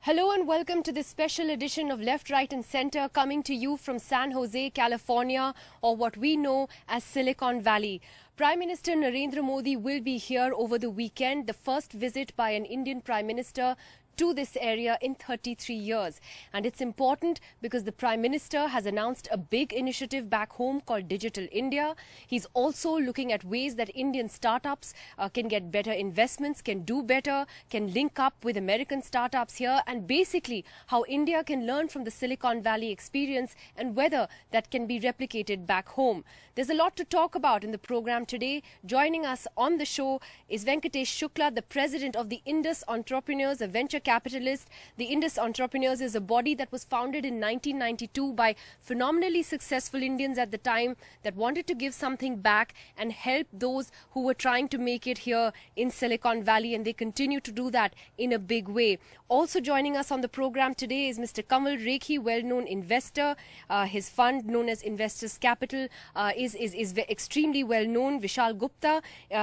Hello and welcome to this special edition of Left, Right and Center, coming to you from San Jose, California, or what we know as Silicon Valley. Prime Minister Narendra Modi will be here over the weekend, the first visit by an Indian Prime Minister to this area in 33 years. And it's important because the Prime Minister has announced a big initiative back home called Digital India. He's also looking at ways that Indian startups can get better investments, can do better, can link up with American startups here, and basically how India can learn from the Silicon Valley experience and whether that can be replicated back home. There's a lot to talk about in the program today. Joining us on the show is Venkatesh Shukla, the president of the Indus Entrepreneurs, a venture capitalist. The Indus Entrepreneurs is a body that was founded in 1992 by phenomenally successful Indians at the time that wanted to give something back and help those who were trying to make it here in Silicon Valley, and they continue to do that in a big way. Also joining us on the program today is Mr. Kamal Rekhi, well-known investor. His fund, known as Investors Capital, is extremely well-known. Vishal Gupta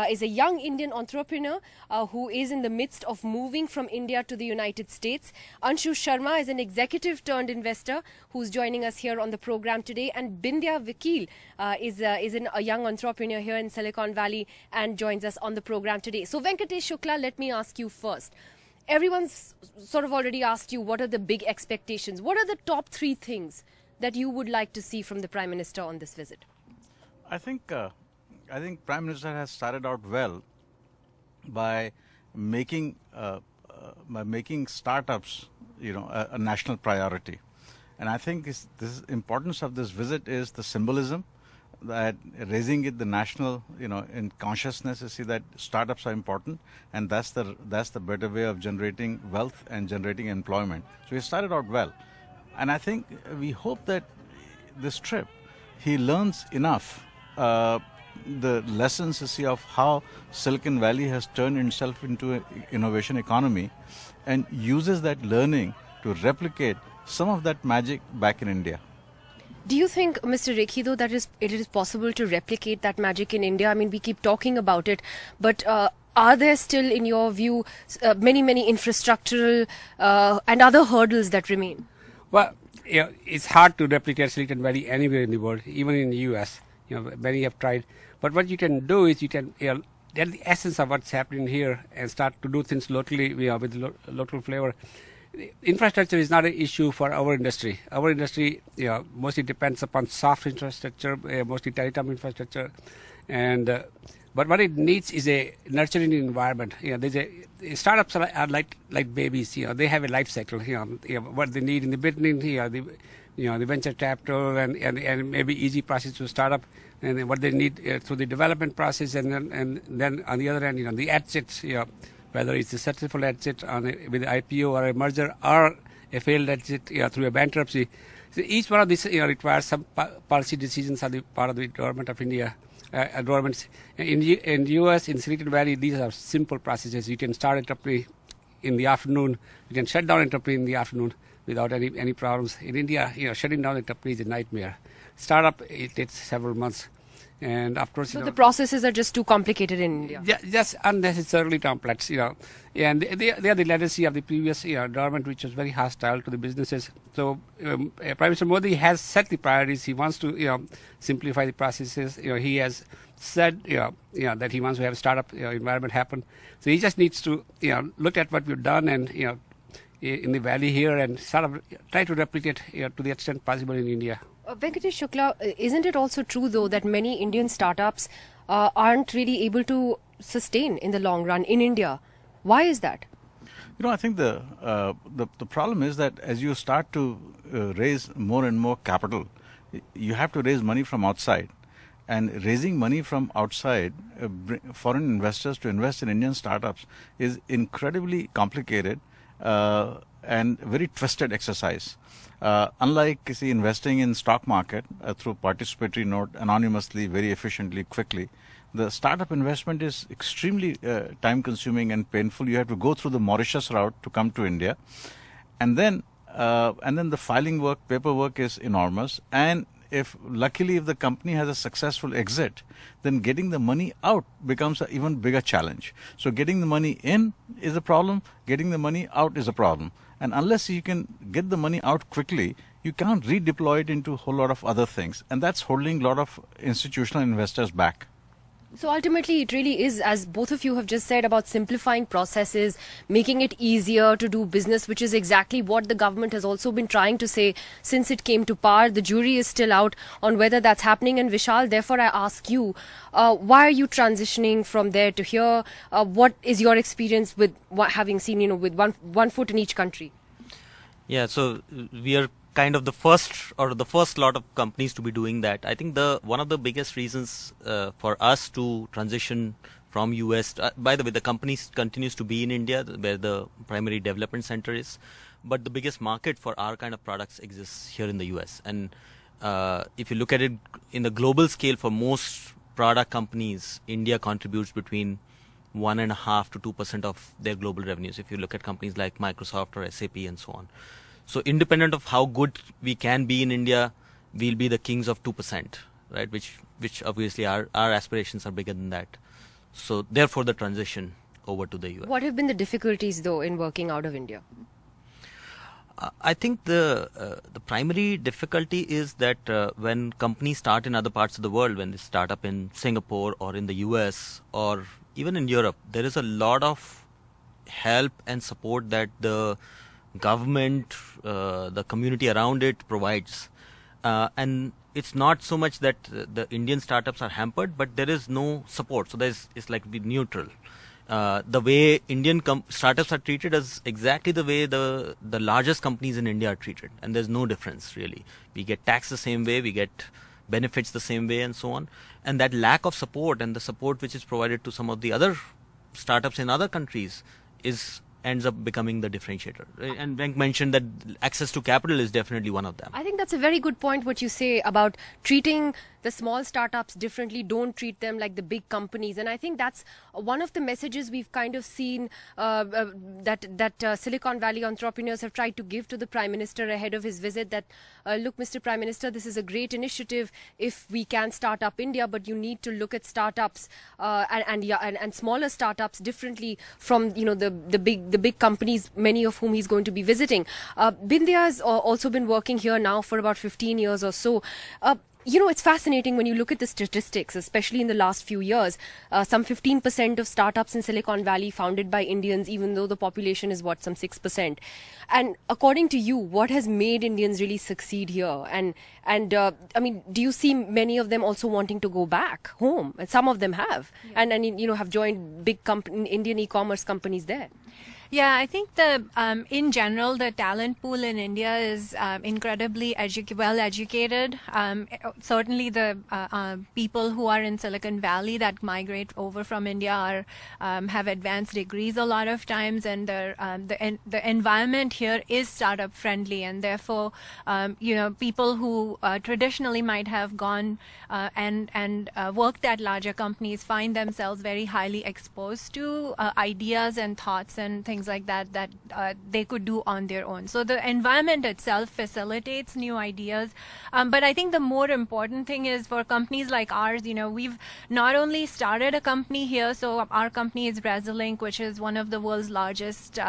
is a young Indian entrepreneur who is in the midst of moving from India to the United States. Anshu Sharma is an executive turned investor who's joining us here on the program today. And Bindya Vakil is a young entrepreneur here in Silicon Valley and joins us on the program today. So Venkatesh Shukla, let me ask you first. Everyone's sort of already asked you what are the big expectations. What are the top three things that you would like to see from the Prime Minister on this visit? I think Prime Minister has started out well by making startups, a national priority, and I think this importance of this visit is the symbolism that raising it the national, in consciousness, you see that startups are important, and that's the better way of generating wealth and generating employment. So he started out well, and I think we hope that this trip he learns enough. The lessons you see of how Silicon Valley has turned itself into an innovation economy and uses that learning to replicate some of that magic back in India. Do you think, Mr. Rekhi, though, that it is possible to replicate that magic in India? I mean, we keep talking about it, but are there still, in your view, many infrastructural and other hurdles that remain? Well, it's hard to replicate Silicon Valley anywhere in the world, even in the US. Many have tried. But what you can do is you can get the essence of what's happening here and start to do things locally with local flavor. Infrastructure is not an issue for our industry. Our industry mostly depends upon soft infrastructure, mostly telecom infrastructure. And but what it needs is a nurturing environment. Startups are like babies. They have a life cycle. What they need in the beginning, the venture capital and maybe easy process to start up, and what they need through the development process, and then on the other end, the exits, whether it's a successful exit with IPO or a merger or a failed exit through a bankruptcy. So each one of these requires some policy decisions on the part of the government of India. Governments in US, in Silicon Valley, these are simple processes. You can start a company in the afternoon, you can shut down a company in the afternoon without any problems. In India, shutting down a company is a nightmare. Startup, it takes several months, and of course, so the processes are just too complicated in India. Just unnecessarily complex, and they are the legacy of the previous government, which was very hostile to the businesses. So Prime Minister Modi has set the priorities. He wants to simplify the processes. He has said that he wants to have a startup environment happen. So he just needs to look at what we've done and in the valley here and sort of try to replicate to the extent possible in India. Venkatesh Shukla, isn't it also true, though, that many Indian startups aren't really able to sustain in the long run in India? Why is that? I think the problem is that as you start to raise more and more capital, you have to raise money from outside. And raising money from outside, foreign investors to invest in Indian startups is incredibly complicated and very twisted exercise. Unlike, investing in stock market through participatory note, anonymously, very efficiently, quickly, the startup investment is extremely time-consuming and painful. You have to go through the Mauritius route to come to India, and then the filing work, paperwork is enormous. And if the company has a successful exit, then getting the money out becomes an even bigger challenge. So getting the money in is a problem, getting the money out is a problem. And unless you can get the money out quickly, you can't redeploy it into a whole lot of other things. And that's holding a lot of institutional investors back. So ultimately, it really is, as both of you have just said, about simplifying processes, making it easier to do business, which is exactly what the government has also been trying to say since it came to power. The jury is still out on whether that's happening. And Vishal, therefore, I ask you, why are you transitioning from there to here? What is your experience with having seen, with one foot in each country? Yeah, so we are kind of the first lot of companies to be doing that. I think one of the biggest reasons for us to transition from US, by the way, the company continues to be in India, where the primary development center is, but the biggest market for our kind of products exists here in the US. And if you look at it in the global scale, for most product companies, India contributes between 1.5% to 2% of their global revenues. If you look at companies like Microsoft or SAP and so on. So independent of how good we can be in India, we'll be the kings of 2%, right? Which obviously our aspirations are bigger than that. So therefore the transition over to the US. What have been the difficulties though in working out of India? I think the primary difficulty is that when companies start in other parts of the world, when they start up in Singapore or in the US or even in Europe, there is a lot of help and support that the government, the community around it provides. And it's not so much that the Indian startups are hampered, but there is no support. So it's like be neutral. The way Indian startups are treated is exactly the way the largest companies in India are treated. And there's no difference really. We get taxed the same way, we get benefits the same way and so on. And that lack of support and the support which is provided to some of the other startups in other countries ends up becoming the differentiator. And Venk mentioned that access to capital is definitely one of them. I think that's a very good point what you say about treating the small startups differently. Don't treat them like the big companies. And I think that's one of the messages we've kind of seen that Silicon Valley entrepreneurs have tried to give to the Prime Minister ahead of his visit, that look, Mr. Prime Minister, this is a great initiative if we can start up India, but you need to look at startups and smaller startups differently from the big companies, many of whom he's going to be visiting. Bindya has also been working here now for about 15 years or so. It's fascinating when you look at the statistics, especially in the last few years. Some 15% of startups in Silicon Valley founded by Indians, even though the population is some 6%. And according to you, what has made Indians really succeed here? And I mean, do you see many of them also wanting to go back home? And some of them have, and have joined big Indian e-commerce companies there. Yeah, I think in general, the talent pool in India is incredibly well educated. Certainly the people who are in Silicon Valley that migrate over from India have advanced degrees a lot of times, and the environment here is startup friendly, and therefore, people who traditionally might have gone and worked at larger companies find themselves very highly exposed to ideas and thoughts and things like that they could do on their own. So the environment itself facilitates new ideas. But I think the more important thing is for companies like ours, we've not only started a company here, so our company is Resolink, which is one of the world's largest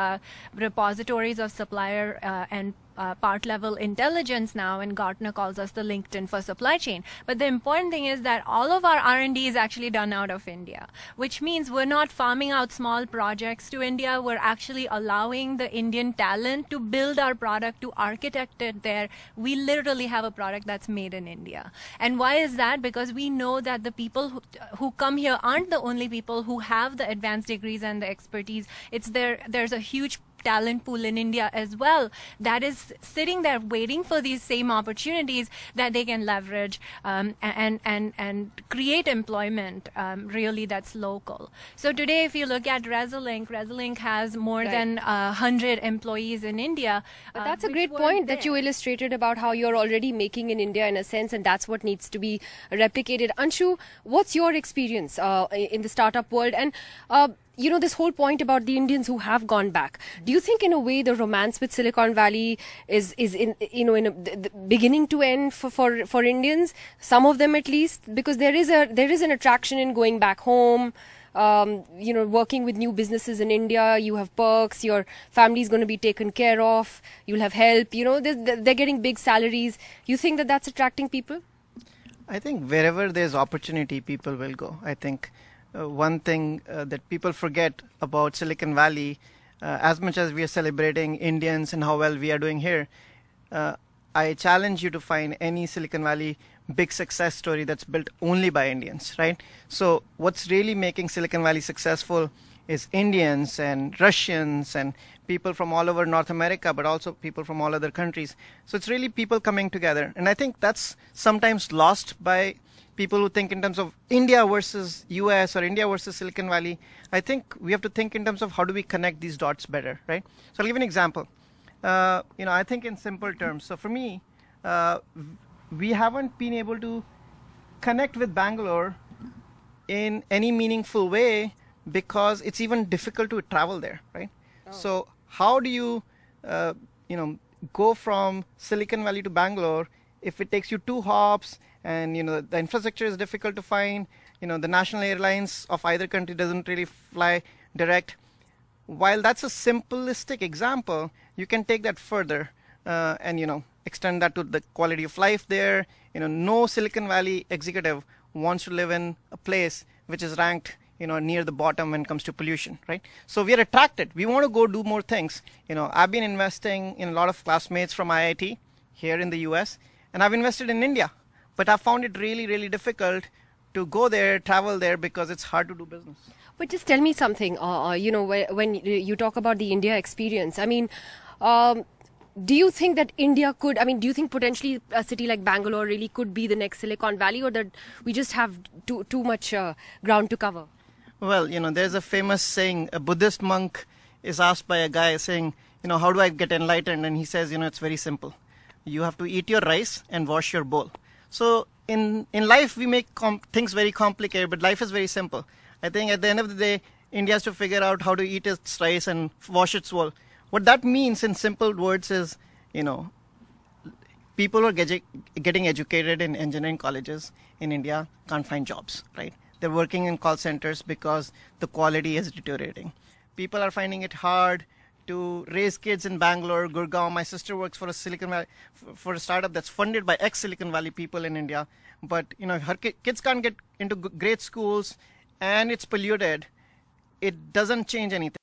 repositories of supplier and part level intelligence now, and Gartner calls us the LinkedIn for supply chain. But the important thing is that all of our R&D is actually done out of India, which means we're not farming out small projects to India. We're actually allowing the Indian talent to build our product, to architect it there. We literally have a product that's made in India. And why is that? Because we know that the people who come here aren't the only people who have the advanced degrees and the expertise. There's a huge talent pool in India as well that is sitting there waiting for these same opportunities that they can leverage and create employment really that's local. So today, if you look at Resolink has more than 100 employees in India. But that's a great point that you illustrated about how you're already making in India in a sense, and that's what needs to be replicated. Anshu, what's your experience in the startup world? And this whole point about the Indians who have gone back. Do you think, in a way, the romance with Silicon Valley is the beginning to end for Indians? Some of them, at least, because there is an attraction in going back home. working with new businesses in India. You have perks, your family's going to be taken care of, you'll have help, they're getting big salaries. You think that that's attracting people? I think wherever there's opportunity, people will go. I think one thing that people forget about Silicon Valley, as much as we are celebrating Indians and how well we are doing here, I challenge you to find any Silicon Valley big success story that's built only by Indians, right? So what's really making Silicon Valley successful is Indians and Russians and people from all over North America, but also people from all other countries. So it's really people coming together. And I think that's sometimes lost by people who think in terms of India versus US or India versus Silicon Valley. I think we have to think in terms of how do we connect these dots better, right? So I'll give you an example. I think in simple terms. So for me, we haven't been able to connect with Bangalore in any meaningful way because it's even difficult to travel there, right? Oh. So how do you, go from Silicon Valley to Bangalore if it takes you 2 hops and, the infrastructure is difficult to find, the national airlines of either country doesn't really fly direct. While that's a simplistic example, you can take that further and, extend that to the quality of life there. No Silicon Valley executive wants to live in a place which is ranked, near the bottom when it comes to pollution, right? So we are attracted. We want to go do more things. I've been investing in a lot of classmates from IIT here in the US, and I've invested in India, but I found it really, really difficult to go there, travel there, because it's hard to do business. But just tell me something, when you talk about the India experience, do you think that India could, do you think potentially a city like Bangalore really could be the next Silicon Valley, or that we just have too much ground to cover? Well, there's a famous saying, a Buddhist monk is asked by a guy saying, how do I get enlightened? And he says, it's very simple. You have to eat your rice and wash your bowl. So in life, we make things very complicated, but life is very simple. I think at the end of the day, India has to figure out how to eat its rice and wash its bowl. What that means in simple words is, people who are getting educated in engineering colleges in India can't find jobs, right? They're working in call centers because the quality is deteriorating. People are finding it hard to raise kids in Bangalore, Gurgaon. My sister works for a startup that's funded by ex-Silicon Valley people in India. But, her kids can't get into great schools and it's polluted. It doesn't change anything.